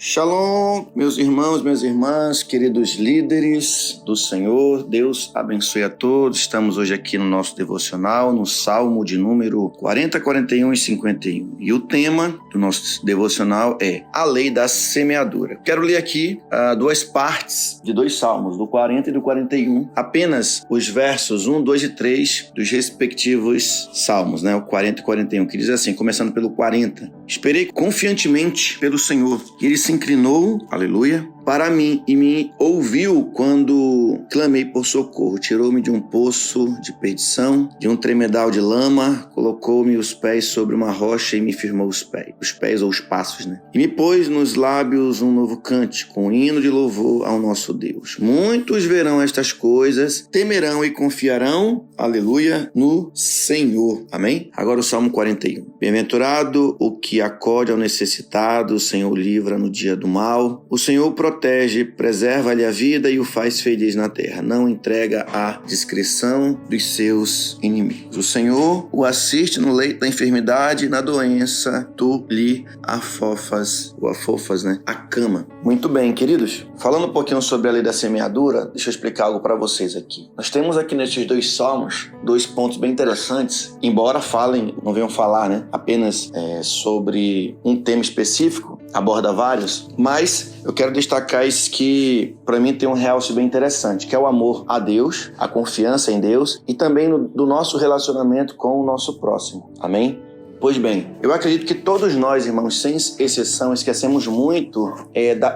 Shalom, meus irmãos, minhas irmãs, queridos líderes do Senhor, Deus abençoe a todos. Estamos hoje aqui no nosso devocional, no Salmo de número 40, 41 e 51. E o tema do nosso devocional é a lei da semeadura. Quero ler aqui duas partes de dois salmos, do 40 e do 41, apenas os versos 1, 2 e 3 dos respectivos salmos, o 40 e 41, que diz assim, começando pelo 40. Esperei confiantemente pelo Senhor, e ele se inclinou, aleluia, para mim e me ouviu quando clamei por socorro. Tirou-me de um poço de perdição, de um tremedal de lama, colocou-me os pés sobre uma rocha e me firmou os pés ou os passos, E me pôs nos lábios um novo cântico, um hino de louvor ao nosso Deus. Muitos verão estas coisas, temerão e confiarão, aleluia, no Senhor. Amém? Agora o Salmo 41. Bem-aventurado o que acode ao necessitado, o Senhor livra no dia do mal. O Senhor protege, preserva-lhe a vida e o faz feliz na terra. Não entrega à discrição dos seus inimigos. O Senhor o assiste no leito da enfermidade, na doença, tu lhe afofas a cama. Muito bem, queridos. Falando um pouquinho sobre a lei da semeadura, deixa eu explicar algo para vocês aqui. Nós temos aqui nesses dois salmos, dois pontos bem interessantes, embora não venham falar, apenas sobre um tema específico, aborda vários, mas eu quero destacar esses que, para mim, tem um realce bem interessante, que é o amor a Deus, a confiança em Deus e também do nosso relacionamento com o nosso próximo. Amém? Pois bem, eu acredito que todos nós, irmãos, sem exceção, esquecemos muito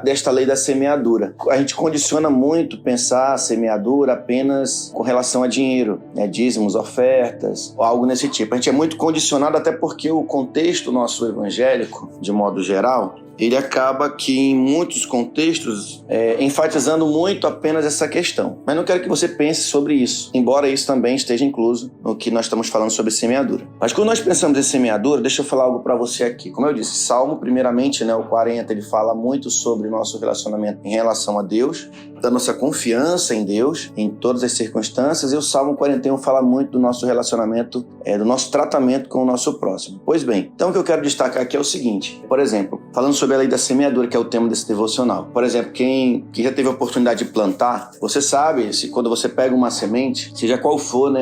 desta lei da semeadura. A gente condiciona muito pensar a semeadura apenas com relação a dinheiro, dízimos, ofertas, ou algo nesse tipo. A gente é muito condicionado até porque o contexto nosso evangélico, de modo geral, ele acaba que em muitos contextos enfatizando muito apenas essa questão. Mas não quero que você pense sobre isso, embora isso também esteja incluso no que nós estamos falando sobre semeadura. Mas quando nós pensamos em semeadura, deixa eu falar algo para você aqui. Como eu disse, Salmo, primeiramente, o 40, ele fala muito sobre o nosso relacionamento em relação a Deus, da nossa confiança em Deus, em todas as circunstâncias, e o Salmo 41 fala muito do nosso relacionamento, do nosso tratamento com o nosso próximo. Pois bem, então o que eu quero destacar aqui é o seguinte, por exemplo, falando sobre a lei da semeadura, que é o tema desse devocional. Por exemplo, quem já teve a oportunidade de plantar, você sabe, quando você pega uma semente, seja qual for,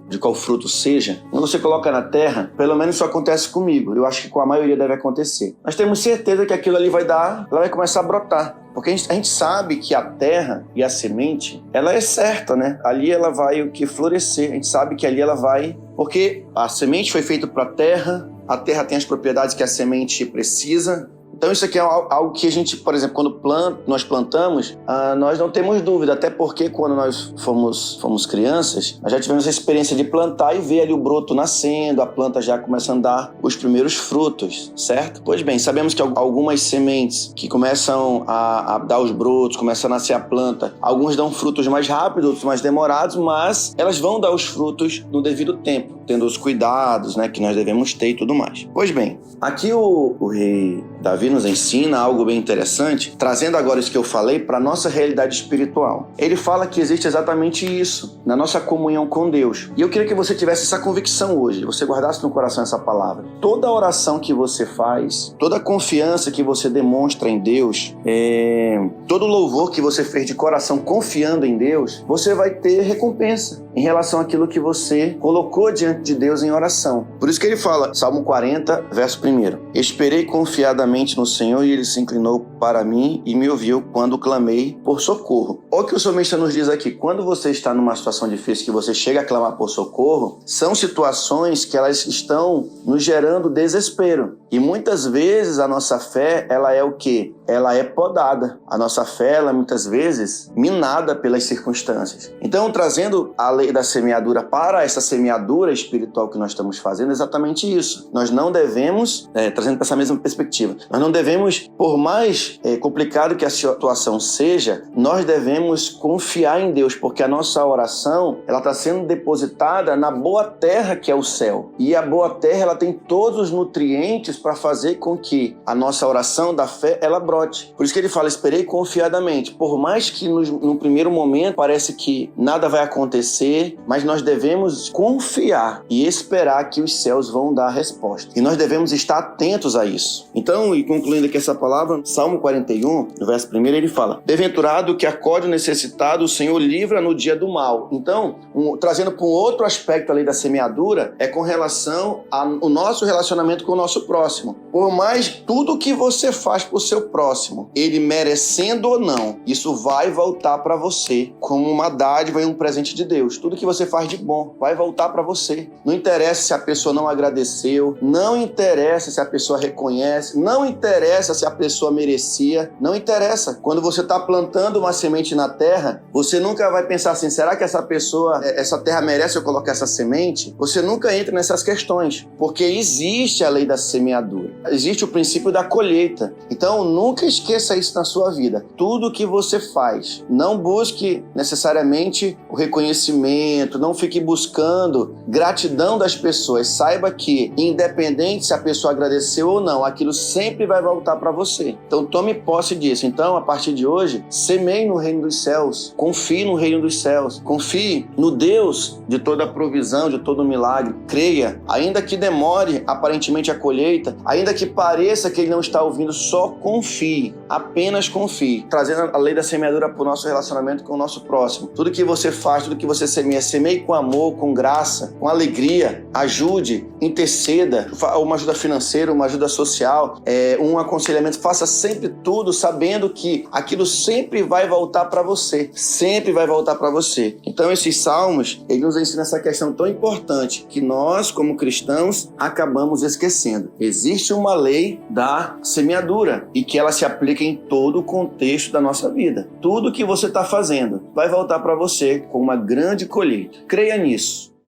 de qual fruto seja, quando você coloca na terra, pelo menos isso acontece comigo, eu acho que com a maioria deve acontecer. Nós temos certeza que aquilo ali ela vai começar a brotar. Porque a gente sabe que a terra e a semente, ela é certa, Ali ela vai florescer. A gente sabe que ali ela vai... Porque a semente foi feita para a terra tem as propriedades que a semente precisa. Então isso aqui é algo que a gente, por exemplo, quando nós plantamos, nós não temos dúvida, até porque quando nós fomos crianças, nós já tivemos a experiência de plantar e ver ali o broto nascendo, a planta já começando a dar os primeiros frutos, certo? Pois bem, sabemos que algumas sementes que começam a dar os brotos, começa a nascer a planta, alguns dão frutos mais rápidos, outros mais demorados, mas elas vão dar os frutos no devido tempo, tendo os cuidados, que nós devemos ter e tudo mais. Pois bem, aqui o rei Davi nos ensina algo bem interessante, trazendo agora isso que eu falei para a nossa realidade espiritual. Ele fala que existe exatamente isso, na nossa comunhão com Deus. E eu queria que você tivesse essa convicção hoje, você guardasse no coração essa palavra. Toda oração que você faz, toda confiança que você demonstra em Deus, todo louvor que você fez de coração confiando em Deus, você vai ter recompensa em relação àquilo que você colocou diante de Deus em oração. Por isso que ele fala, Salmo 40, verso 1. Esperei confiadamente no Senhor e ele se inclinou para mim e me ouviu quando clamei por socorro. Olha o que o salmista nos diz aqui. Quando você está numa situação difícil que você chega a clamar por socorro, são situações que elas estão nos gerando desespero. E muitas vezes a nossa fé, ela é o quê? Ela é podada. A nossa fé, ela é muitas vezes minada pelas circunstâncias. Então, trazendo a lei da semeadura para essa semeadura espiritual que nós estamos fazendo, é exatamente isso. Nós não devemos, trazendo para essa mesma perspectiva, nós não devemos, por mais complicado que a situação seja, nós devemos confiar em Deus, porque a nossa oração oração, ela está sendo depositada na boa terra que é o céu. E a boa terra, ela tem todos os nutrientes para fazer com que a nossa oração da fé, ela brote. Por isso que ele fala, esperei confiadamente. Por mais que no primeiro momento parece que nada vai acontecer, mas nós devemos confiar e esperar que os céus vão dar a resposta. E nós devemos estar atentos a isso. Então, e concluindo aqui essa palavra, Salmo 41, no verso 1, ele fala, bem-aventurado que acode o necessitado, o Senhor livra no dia do mal. Então, trazendo para um outro aspecto ali da semeadura, é com relação ao nosso relacionamento com o nosso próximo. Por mais tudo que você faz para o seu próximo, ele merecendo ou não, isso vai voltar para você como uma dádiva e um presente de Deus. Tudo que você faz de bom vai voltar para você. Não interessa se a pessoa não agradeceu, não interessa se a pessoa reconhece, não interessa se a pessoa merecia, não interessa. Quando você está plantando uma semente na terra, você nunca vai pensar assim, será que essa terra merece eu colocar essa semente? Você nunca entra nessas questões, porque existe a lei da semeadura, existe o princípio da colheita. Então, nunca esqueça isso na sua vida. Tudo que você faz, não busque necessariamente o reconhecimento, não fique buscando gratidão das pessoas. Saiba que, independente se a pessoa agradeceu ou não, aquilo sempre vai voltar para você. Então, tome posse disso. Então, a partir de hoje, semeie no reino dos céus, confie no reino dos céus, confie no Deus de toda a provisão, de todo milagre. Creia, ainda que demore aparentemente a colheita, ainda que pareça que ele não está ouvindo, só confie, apenas confie. Trazendo a lei da semeadura para o nosso relacionamento com o nosso próximo. Tudo que você faz, tudo que você semeia, semeie com amor, com graça, com alegria, ajude, interceda, uma ajuda financeira, uma ajuda social, um aconselhamento, faça sempre tudo sabendo que aquilo sempre vai voltar para você, sempre vai voltar para você. Então esses salmos, eles nos ensinam essa questão tão importante que nós, como cristãos, acabamos esquecendo. Existe uma lei da semeadura e que ela se aplica em todo o contexto da nossa vida. Tudo que você está fazendo vai voltar para você com uma grande colheita. Creia nisso.